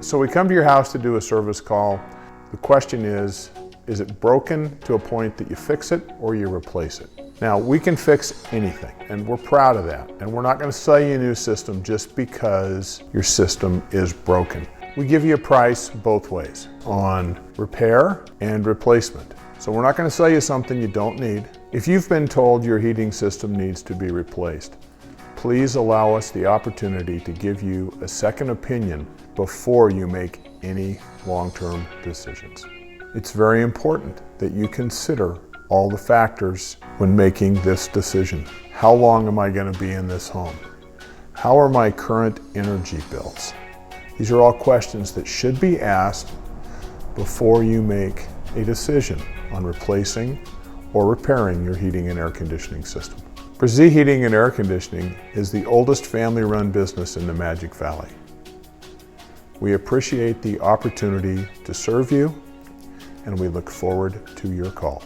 So we come to your house to do a service call. The question is it broken to a point that you fix it or you replace it? Now, we can fix anything, and we're proud of that. And we're not going to sell you a new system just because your system is broken. We give you a price both ways on repair and replacement. So we're not going to sell you something you don't need. If you've been told your heating system needs to be replaced, please allow us the opportunity to give you a second opinion before you make any long-term decisions. It's very important that you consider all the factors when making this decision. How long am I going to be in this home? How are my current energy bills? These are all questions that should be asked before you make a decision on replacing or repairing your heating and air conditioning system. Brizee Heating and Air Conditioning is the oldest family-run business in the Magic Valley. We appreciate the opportunity to serve you, and we look forward to your call.